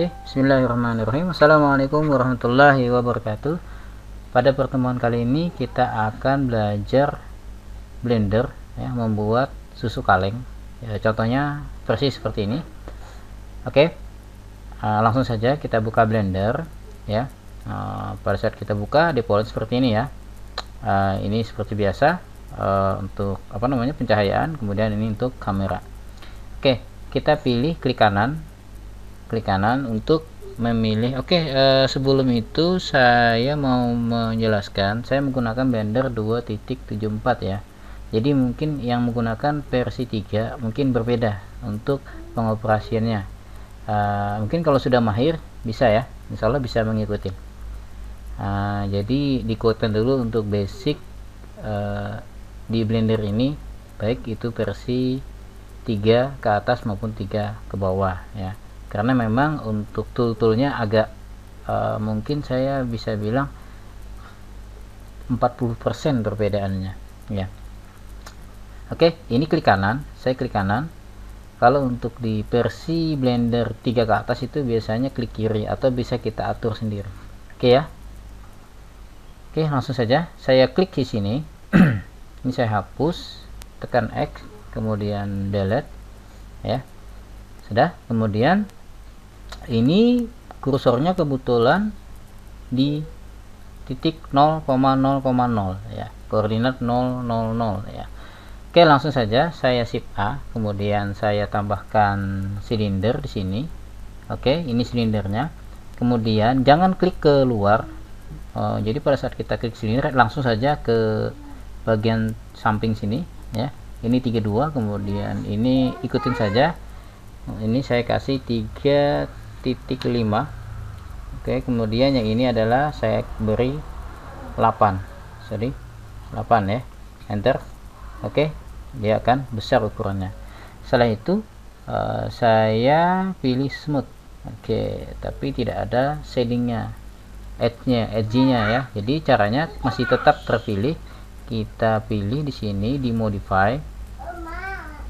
Oke, bismillahirrahmanirrahim. Assalamualaikum warahmatullahi wabarakatuh. Pada pertemuan kali ini kita akan belajar Blender ya, membuat susu kaleng ya, contohnya versi seperti ini. Oke, langsung saja kita buka Blender ya. Pada saat kita buka default seperti ini ya. Ini seperti biasa untuk pencahayaan, kemudian ini untuk kamera. Oke, kita pilih klik kanan untuk memilih. Sebelum itu saya mau menjelaskan, saya menggunakan Blender 2.74 ya. Jadi mungkin yang menggunakan versi 3 mungkin berbeda untuk pengoperasiannya. Mungkin kalau sudah mahir bisa ya, insya Allah bisa mengikuti. Jadi dikuatkan dulu untuk basic di Blender ini, baik itu versi 3 ke atas maupun 3 ke bawah ya. Karena memang untuk tool-toolnya agak mungkin saya bisa bilang 40% perbedaannya ya. Oke, ini klik kanan, saya klik kanan. Kalau untuk di versi Blender 3 ke atas itu biasanya klik kiri atau bisa kita atur sendiri. Oke ya. Oke, langsung saja saya klik di sini. Ini saya hapus, tekan X, kemudian delete ya. Sudah, kemudian ini kursornya kebetulan di titik 0,0,0 ya, koordinat 000 ya. Oke, langsung saja saya shift A, kemudian saya tambahkan silinder di sini. Oke, ini silindernya. Kemudian jangan klik ke luar. Jadi pada saat kita klik silinder langsung saja ke bagian samping sini ya. Ini 32, kemudian ini ikutin saja. Ini saya kasih 3.5. Oke, kemudian yang ini adalah saya beri 8 ya, enter. Oke, dia akan besar ukurannya. Setelah itu saya pilih smooth. Oke, tapi tidak ada shadingnya, edge-nya ya. Jadi caranya masih tetap terpilih. Kita pilih di sini di modify,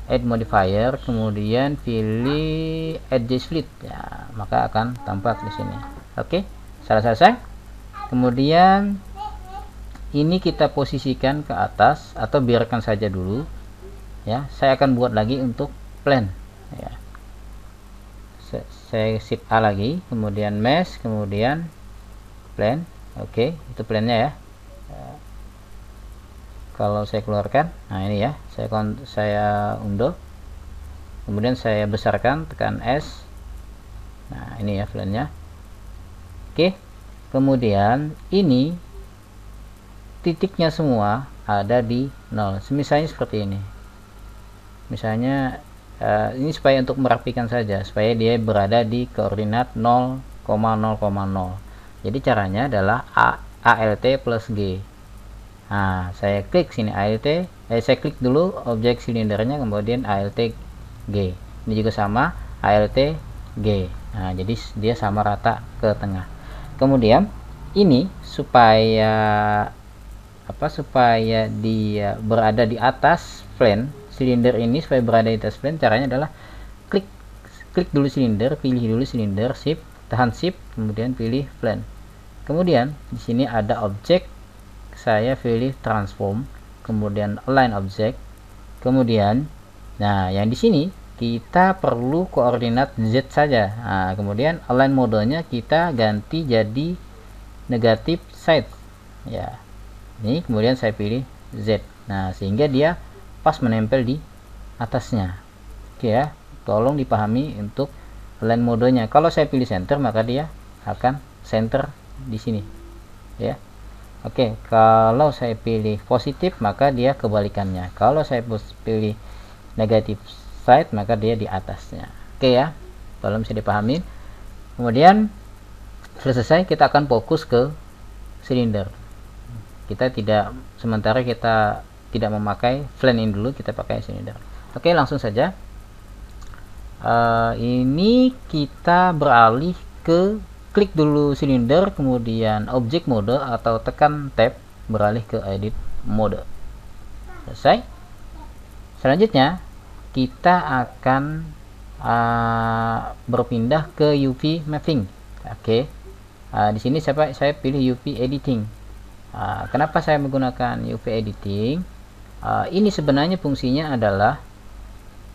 add modifier, kemudian pilih edge split ya, maka akan tampak di sini. Oke, sudah selesai. Kemudian ini kita posisikan ke atas atau biarkan saja dulu ya. Saya akan buat lagi untuk plane ya. Saya shift A lagi, kemudian mesh, kemudian plane. Oke, itu plane-nya ya. Kalau saya keluarkan, nah ini ya, saya undo, kemudian saya besarkan, tekan S. Nah ini ya plane-nya. Oke, kemudian ini titiknya semua ada di 0. Misalnya seperti ini. Misalnya ini supaya untuk merapikan saja, supaya dia berada di koordinat 0,0,0. Jadi caranya adalah ALT plus G. Nah, saya klik sini ALT, saya klik dulu objek silindernya, kemudian ALT G. Ini juga sama, ALT G. Nah, jadi dia sama rata ke tengah. Kemudian ini supaya dia berada di atas plane silinder ini, supaya berada di atas plane, caranya adalah klik dulu silinder, pilih dulu silinder, shift, tahan shift, kemudian pilih plane. Kemudian di sini ada objek, saya pilih transform, kemudian align object, kemudian nah yang di sini kita perlu koordinat Z saja. Nah, kemudian align modenya kita ganti jadi negatif side ya. Ini kemudian saya pilih Z. Nah, sehingga dia pas menempel di atasnya. Oke ya, tolong dipahami untuk align modenya. Kalau saya pilih center, maka dia akan center di sini ya. Oke, kalau saya pilih positif, maka dia kebalikannya. Kalau saya pilih negatif side, maka dia di atasnya. Oke ya, tolong bisa dipahami. Kemudian selesai, kita akan fokus ke silinder. Sementara kita tidak memakai plane ini dulu, kita pakai silinder. Oke, langsung saja. Ini kita beralih ke klik dulu silinder, kemudian object mode atau tekan tab beralih ke edit mode. Selesai. Selanjutnya kita akan berpindah ke UV mapping. Oke. Di sini saya pilih UV editing. Kenapa saya menggunakan UV editing? Ini sebenarnya fungsinya adalah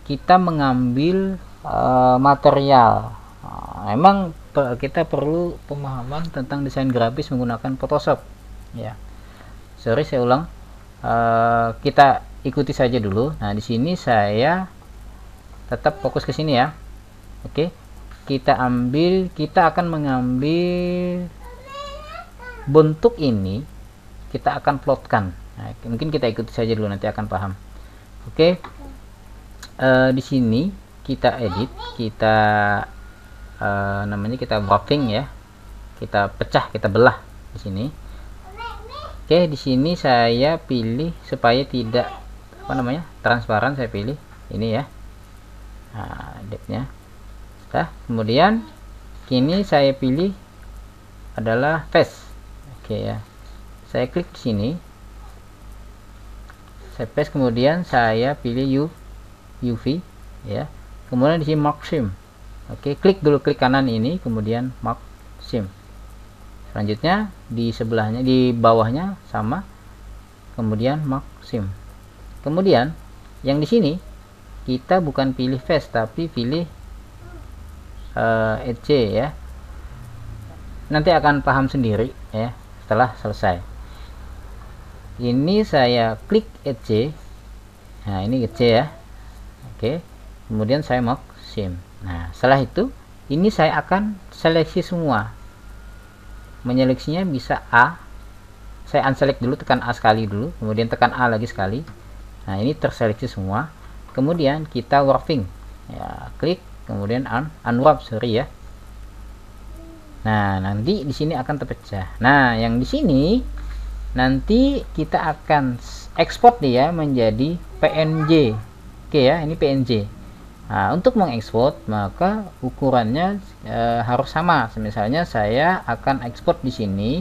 kita mengambil material. Emang kita perlu pemahaman tentang desain grafis menggunakan Photoshop. Ya, sorry saya ulang. Kita ikuti saja dulu. Nah, di sini saya tetap fokus ke sini ya. Oke, kita akan mengambil bentuk ini, kita akan plotkan. Nah, mungkin kita ikuti saja dulu, nanti akan paham. Oke, di sini kita edit, kita namanya kita buffing ya, kita pecah, kita belah di sini. Oke, di sini saya pilih supaya tidak transparan, saya pilih ini ya. Nah, depth-nya. Kemudian kini saya pilih adalah face. Oke ya, saya klik di sini, saya paste, kemudian saya pilih UV ya, kemudian di sini mark seam. Oke, klik kanan ini, kemudian mark seam. Selanjutnya di sebelahnya, di bawahnya sama, kemudian mark seam. Kemudian yang di sini kita bukan pilih face tapi pilih edge ya. Nanti akan paham sendiri ya setelah selesai. Ini saya klik edge. Nah, ini edge ya. Oke, kemudian saya mark seam. Nah, setelah itu ini saya akan seleksi semua. Menyeleksinya bisa A, saya unselect dulu, tekan A sekali dulu, kemudian tekan A lagi sekali. Nah, ini terseleksi semua. Kemudian kita warping ya, klik, kemudian unwrap, sorry ya. Nah, nanti di sini akan terpecah. Nah, yang di sini nanti kita akan ekspor dia menjadi PNG. Oke ya, ini PNG. Nah, untuk mengekspor maka ukurannya harus sama. Misalnya saya akan ekspor di sini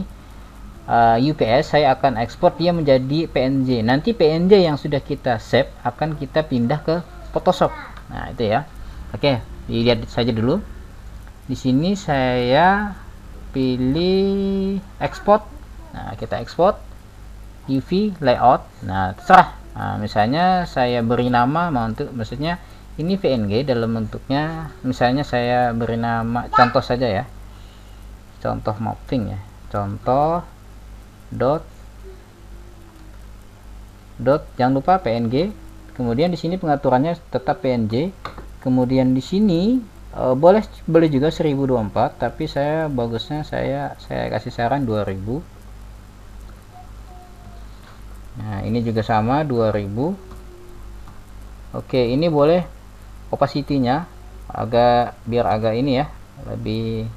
UPS, saya akan ekspor dia menjadi PNG. Nanti PNG yang sudah kita save akan kita pindah ke Photoshop. Nah, itu ya. Oke, dilihat saja dulu. Di sini saya pilih export. Nah, kita export UV layout. Nah, terserah. Nah, misalnya saya beri nama, maksudnya ini PNG dalam bentuknya, misalnya saya beri nama contoh saja ya, contoh mapping ya, contoh dot jangan lupa PNG. Kemudian di sini pengaturannya tetap PNG. Kemudian di sini boleh juga 1024, tapi saya bagusnya saya kasih saran 2000. Nah, ini juga sama 2000. Oke, ini boleh opacity-nya biar agak ini ya, lebih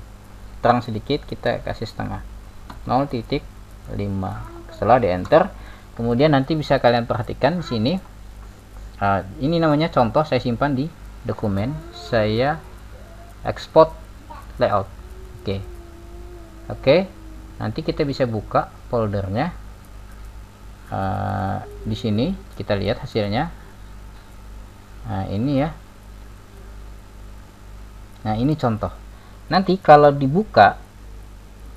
terang sedikit, kita kasih setengah, 0,5. Setelah di enter, kemudian nanti bisa kalian perhatikan di sini. Ini namanya contoh, saya simpan di dokumen, saya export layout. Oke, nanti kita bisa buka foldernya. Di sini kita lihat hasilnya. Nah, ini ya. Nah, ini contoh. Nanti kalau dibuka,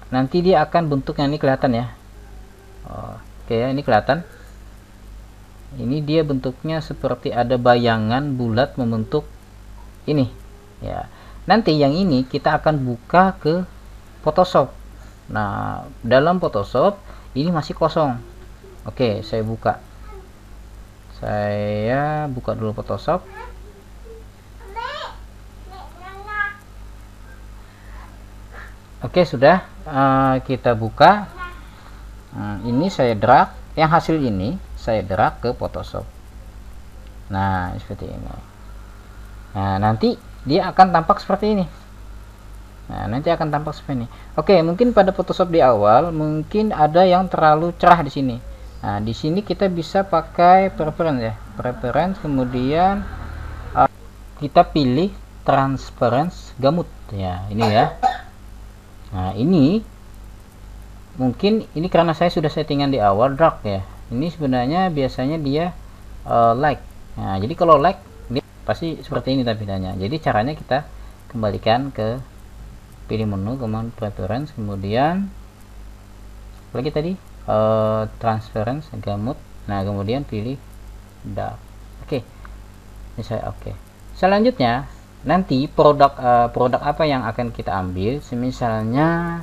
nanti dia akan bentuknya ini kelihatan ya. Oke ya, ini kelihatan. Ini dia bentuknya seperti ada bayangan bulat membentuk ini ya. Nanti yang ini kita akan buka ke Photoshop. Nah, dalam Photoshop ini masih kosong. Oke, saya buka. Saya buka dulu Photoshop. Oke, sudah kita buka. Ini saya drag, yang hasil ini saya drag ke Photoshop. Nah, seperti ini. Nah, nanti dia akan tampak seperti ini. Oke, mungkin pada Photoshop di awal mungkin ada yang terlalu cerah di sini. Nah, di sini kita bisa pakai preference ya, kemudian kita pilih transparency gamut ya, ini ya. Nah, ini mungkin ini karena saya sudah settingan di awal dark ya. Ini sebenarnya biasanya dia light. Nah, jadi kalau light pasti seperti ini tampilannya. Jadi caranya kita kembalikan ke pilih menu, kemudian preference, kemudian lagi tadi transparency, gamut. Nah, kemudian pilih dark. Oke. Ini saya oke. Selanjutnya nanti produk apa yang akan kita ambil, misalnya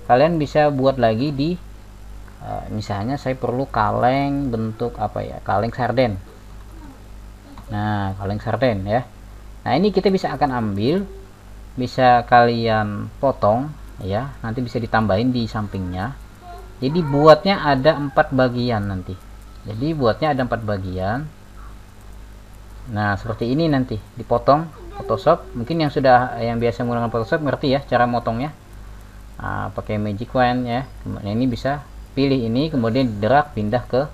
kalian bisa buat lagi di misalnya saya perlu kaleng bentuk apa ya, kaleng sarden. Nah, kaleng sarden ya. Nah, ini kita bisa akan ambil, bisa kalian potong ya, nanti bisa ditambahin di sampingnya. Jadi buatnya ada 4 bagian nanti. Jadi buatnya ada 4 bagian. Nah, seperti ini nanti dipotong Photoshop. Mungkin yang biasa menggunakan Photoshop ngerti ya cara motongnya. Nah, pakai Magic Wand ya. Kemudian ini bisa pilih ini, kemudian drag pindah ke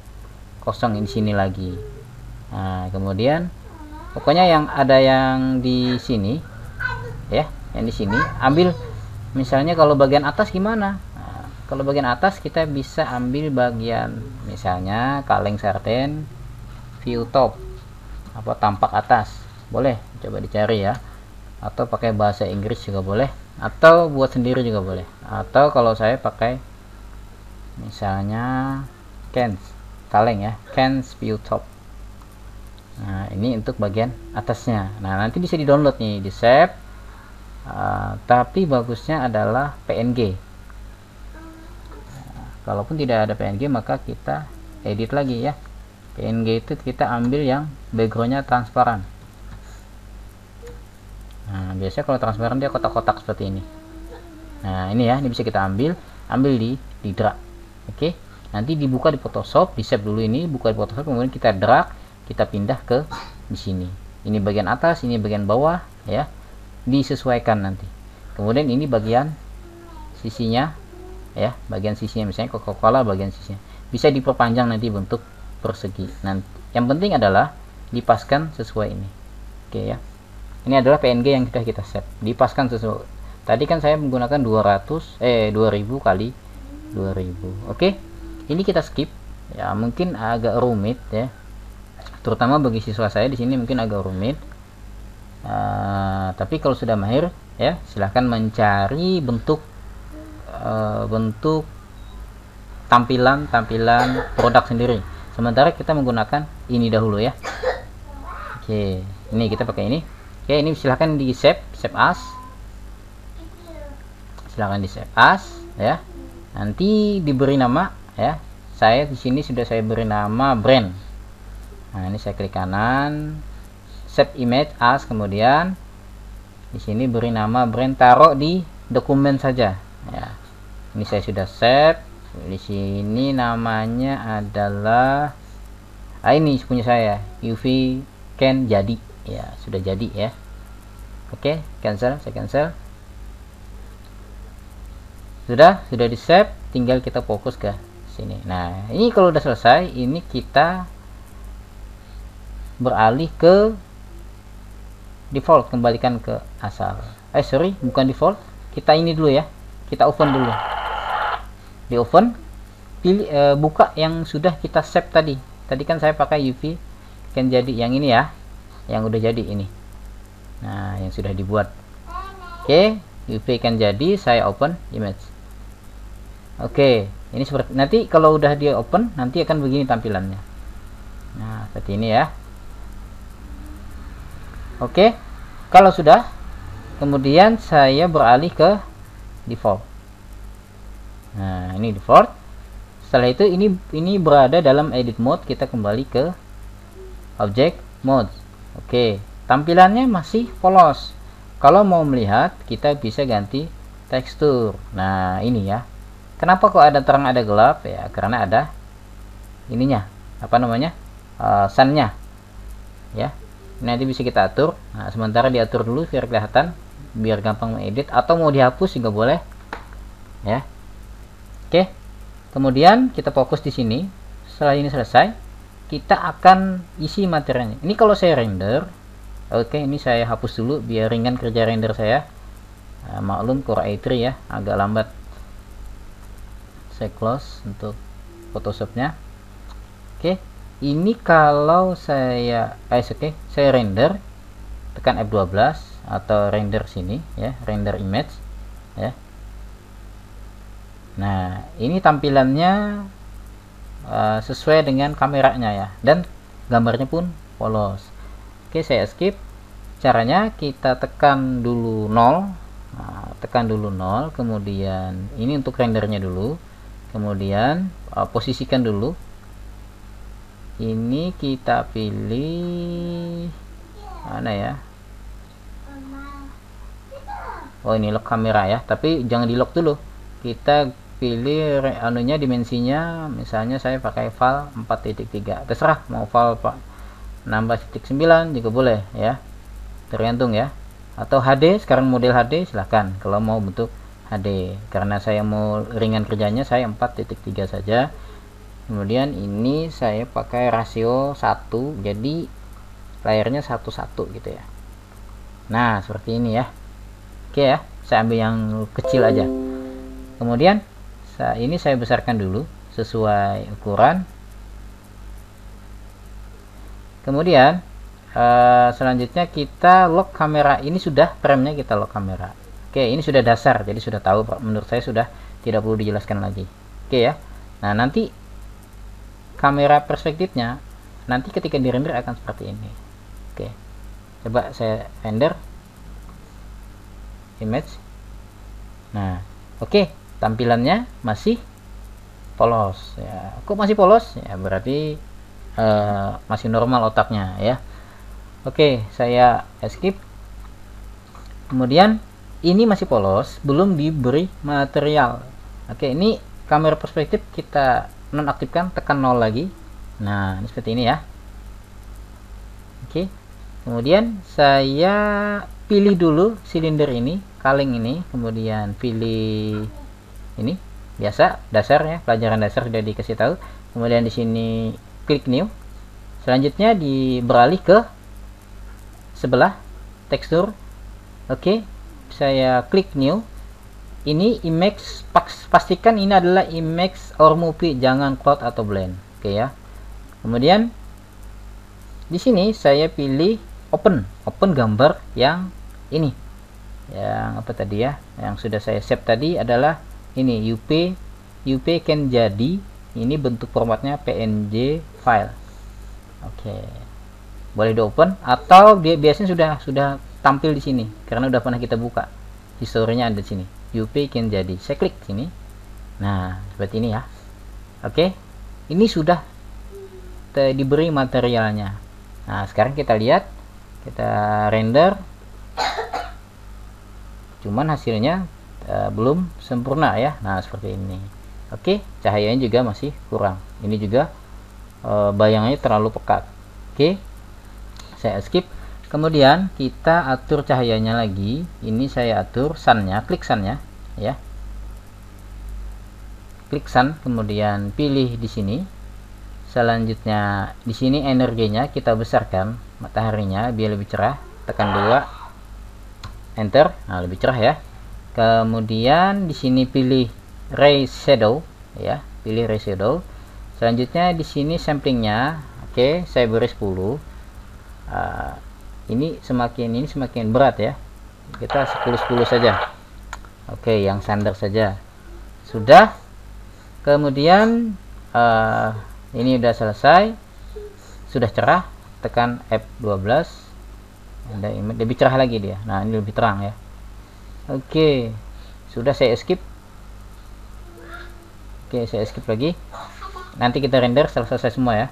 kosong di sini lagi. Nah, kemudian pokoknya yang ada yang di sini ya, yang di sini ambil. Misalnya kalau bagian atas gimana? Nah, kalau bagian atas kita bisa ambil bagian misalnya kaleng sarden view top, apa tampak atas, boleh coba dicari ya, atau pakai bahasa Inggris juga boleh, atau buat sendiri juga boleh, atau kalau saya pakai misalnya cans kaleng ya, cans view top. Nah, ini untuk bagian atasnya. Nah, nanti bisa di download nih, di save, tapi bagusnya adalah PNG. Nah, kalaupun tidak ada PNG maka kita edit lagi ya. PNG itu kita ambil yang backgroundnya transparan. Nah, biasanya kalau transparan dia kotak-kotak seperti ini. Nah, ini ya, ini bisa kita ambil di drag. Oke, nanti dibuka di Photoshop, di save dulu ini, buka di Photoshop, kemudian kita drag, kita pindah ke di sini. Ini bagian atas, ini bagian bawah ya, disesuaikan nanti. Kemudian ini bagian sisinya ya, bagian sisinya misalnya Coca-Cola bagian sisinya bisa diperpanjang nanti bentuk persegi. Nanti yang penting adalah dipaskan sesuai ini. Oke ya, ini adalah PNG yang kita save, dipaskan sesuai. Tadi kan saya menggunakan 2000 kali 2000. Oke, ini kita skip ya, mungkin agak rumit ya, terutama bagi siswa saya di sini mungkin agak rumit. Tapi kalau sudah mahir ya, silahkan mencari bentuk tampilan produk sendiri. Sementara kita menggunakan ini dahulu ya. Oke, ini kita pakai ini. Oke, ini silahkan di save as. Silahkan di save as ya. Nanti diberi nama ya. Saya di sini sudah saya beri nama brand. Nah, ini saya klik kanan, save image as, kemudian di sini beri nama brand, taruh di dokumen saja ya. Ini saya sudah save. Di sini namanya adalah ini punya saya, UV Can jadi ya, sudah jadi ya. Oke, cancel, saya cancel. Sudah di save, tinggal kita fokus ke sini. Nah, ini kalau udah selesai, ini kita beralih ke default, kembalikan ke asal. Sorry, bukan default, kita ini dulu ya, kita open dulu. Di open, pilih buka yang sudah kita save tadi kan saya pakai UV Can jadi yang ini ya, yang udah jadi ini. Nah, yang sudah dibuat. Oke, UV Can jadi, saya open image. Oke, ini seperti nanti kalau udah dia open nanti akan begini tampilannya. Nah, seperti ini ya. Oke, kalau sudah, kemudian saya beralih ke default. Nah, ini default. Setelah itu ini berada dalam edit mode, kita kembali ke object mode. Oke, tampilannya masih polos. Kalau mau melihat, kita bisa ganti tekstur. Nah, ini ya. Kenapa kok ada terang ada gelap ya? Karena ada ininya, apa namanya? Sunnya. Ya. Nanti bisa kita atur. Nah, sementara diatur dulu biar kelihatan, biar gampang mengedit, atau mau dihapus juga boleh. Ya. Oke, kemudian kita fokus di sini. Setelah ini selesai, kita akan isi materinya. Ini kalau saya render, oke, ini saya hapus dulu biar ringan kerja render saya. Maklum Core i3 ya, agak lambat. Saya close untuk Photoshopnya. Oke, ini kalau saya saya render, tekan F12 atau render sini ya, render image ya. Nah, ini tampilannya sesuai dengan kameranya ya, dan gambarnya pun polos. Oke, saya skip. Caranya kita tekan dulu 0. Nah, tekan dulu 0, kemudian ini untuk rendernya dulu, kemudian posisikan dulu. Ini kita pilih mana ya? Oh, ini lock kamera ya, tapi jangan di lock dulu. Kita pilih anunya, dimensinya, misalnya saya pakai file 4.3, terserah mau file 16.9 juga boleh ya, tergantung ya. Atau HD, sekarang model HD silahkan kalau mau bentuk HD. Karena saya mau ringan kerjanya, saya 4.3 saja. Kemudian ini saya pakai rasio 1, jadi layarnya 1:1 gitu ya. Nah, seperti ini ya. Oke ya, saya ambil yang kecil aja. Kemudian ini saya besarkan dulu sesuai ukuran. Kemudian selanjutnya kita lock kamera. Ini sudah framenya kita lock kamera. Oke, ini sudah dasar, jadi sudah tahu, menurut saya sudah tidak perlu dijelaskan lagi. Oke ya. Nah, nanti kamera perspektifnya nanti ketika di render akan seperti ini. Oke, coba saya render image. Nah, oke, tampilannya masih polos ya. Kok masih polos ya, berarti masih normal otaknya ya. Oke, saya skip. Kemudian ini masih polos, belum diberi material. Oke, ini kamera perspektif kita nonaktifkan, tekan 0 lagi. Nah, ini seperti ini ya. Oke, kemudian saya pilih dulu silinder ini, kaleng ini, kemudian pilih ini biasa dasar ya, pelajaran dasar sudah dikasih tahu. Kemudian di sini klik new. Selanjutnya beralih ke sebelah tekstur. Oke, saya klik new. Ini image, pastikan ini adalah image or movie, jangan cloud atau blend. Oke ya. Kemudian di sini saya pilih open gambar yang ini, yang apa tadi ya, yang sudah saya save tadi adalah ini UP can jadi, ini bentuk formatnya PNG file. Oke, boleh di open, atau dia biasanya sudah tampil di sini karena udah pernah kita buka, historinya ada di sini. UP can jadi, saya klik sini. Nah, seperti ini ya. Oke, ini sudah diberi materialnya. Nah, sekarang kita lihat, kita render, cuman hasilnya belum sempurna ya. Nah, seperti ini. Oke, cahayanya juga masih kurang. Ini juga bayangannya terlalu pekat. Oke, saya skip. Kemudian kita atur cahayanya lagi. Ini saya atur sunnya, klik sunnya ya. Klik sun, kemudian pilih di sini. Selanjutnya di sini energinya kita besarkan, mataharinya biar lebih cerah. Tekan 2, enter. Nah, lebih cerah ya. Kemudian di sini pilih ray shadow ya, pilih ray shadow. Selanjutnya di sini samplingnya, oke, saya beri 10. Ini semakin berat ya, kita 10 saja. Oke, yang standar saja sudah. Kemudian ini udah selesai, sudah cerah, tekan F12, lebih cerah lagi dia. Nah, ini lebih terang ya. Oke, sudah, saya skip. Oke, saya skip lagi, nanti kita render setelah selesai semua ya.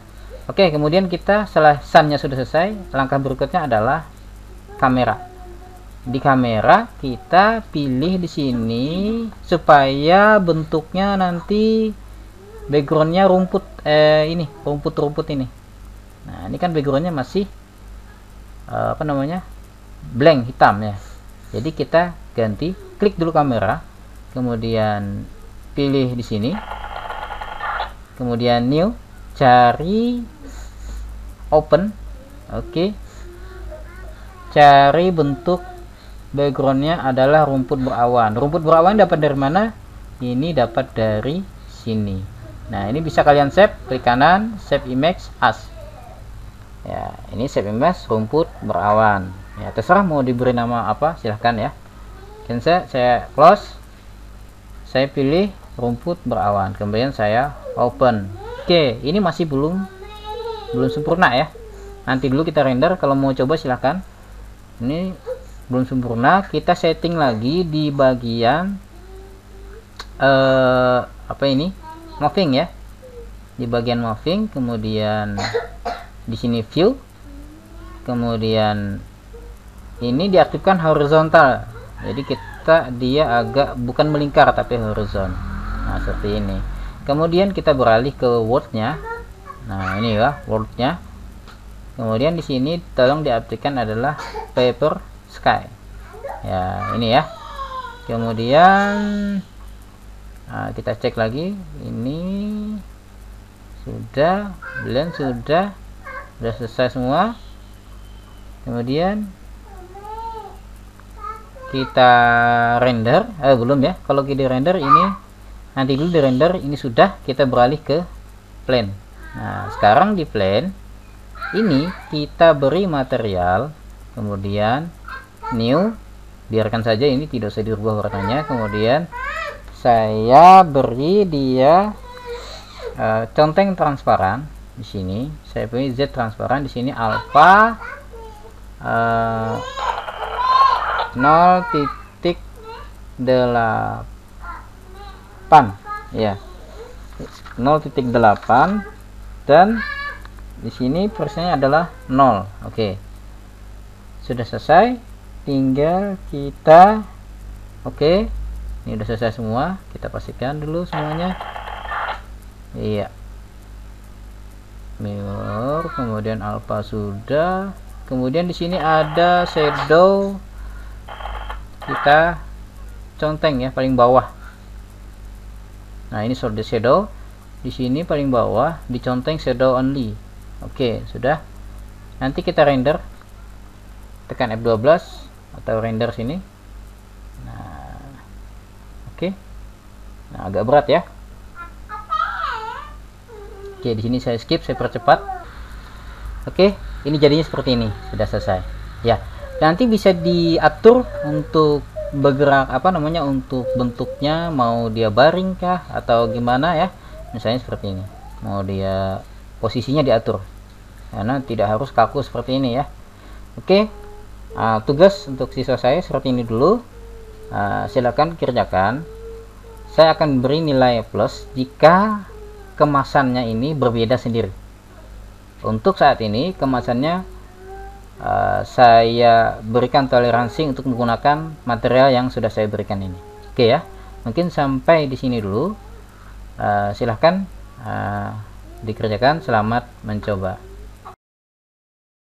Oke, kemudian kita setelah sunnya sudah selesai, langkah berikutnya adalah kamera. Di kamera kita pilih di sini supaya bentuknya nanti backgroundnya rumput ini, rumput ini. Nah, ini kan backgroundnya masih apa namanya, blank, hitam ya. Jadi kita ganti, klik dulu kamera, kemudian pilih di sini, kemudian new, cari open. Oke, cari bentuk backgroundnya adalah rumput berawan. Rumput berawan dapat dari mana? Ini dapat dari sini. Nah, ini bisa kalian save, klik kanan, save image as ya. Ini save image rumput berawan Ya terserah mau diberi nama apa, silahkan ya. Cancel, saya close, saya pilih rumput berawan, kemudian saya open. Oke, ini masih belum sempurna ya, nanti dulu kita render. Kalau mau coba silahkan. Ini belum sempurna, kita setting lagi di bagian apa ini, moving ya, di bagian moving, kemudian di sini view, kemudian ini diaktifkan horizontal, jadi dia agak bukan melingkar tapi horizon. Nah seperti ini. Kemudian kita beralih ke wordnya. Nah ini ya wordnya. Kemudian di sini tolong diaplikasikan adalah paper sky ya, ini ya. Kemudian kita cek lagi, ini sudah blend, sudah selesai semua. Kemudian kita render, belum ya, kalau kita render ini nanti dulu di render. Ini sudah, kita beralih ke plane. Nah sekarang di plane ini kita beri material, kemudian new, biarkan saja ini tidak usah dirubah warnanya. Kemudian saya beri dia conteng transparan. Di sini saya pilih Z transparan, di sini alpha 0.8 ya, 0.8, dan di sini persennya adalah 0. Oke. Sudah selesai, tinggal kita oke. Ini udah selesai semua, kita pastikan dulu semuanya. Iya. Mirror, kemudian alpha sudah. Kemudian di sini ada shadow. Kita conteng ya paling bawah. Nah, ini solid shadow. Di sini paling bawah diconteng shadow only. Oke, sudah. Nanti kita render, tekan F12 atau render sini. Nah, oke. Nah, agak berat ya. Oke, di sini saya skip, saya percepat. Oke, ini jadinya seperti ini, sudah selesai. Ya, nanti bisa diatur untuk bergerak untuk bentuknya, mau dia baring kah atau gimana ya. Misalnya seperti ini. Mau dia posisinya diatur, karena tidak harus kaku seperti ini ya. Oke, tugas untuk siswa saya seperti ini dulu. Silakan kerjakan. Saya akan beri nilai plus jika kemasannya ini berbeda sendiri. Untuk saat ini kemasannya saya berikan toleransi untuk menggunakan material yang sudah saya berikan ini. Oke ya, mungkin sampai di sini dulu. Silahkan dikerjakan. Selamat mencoba.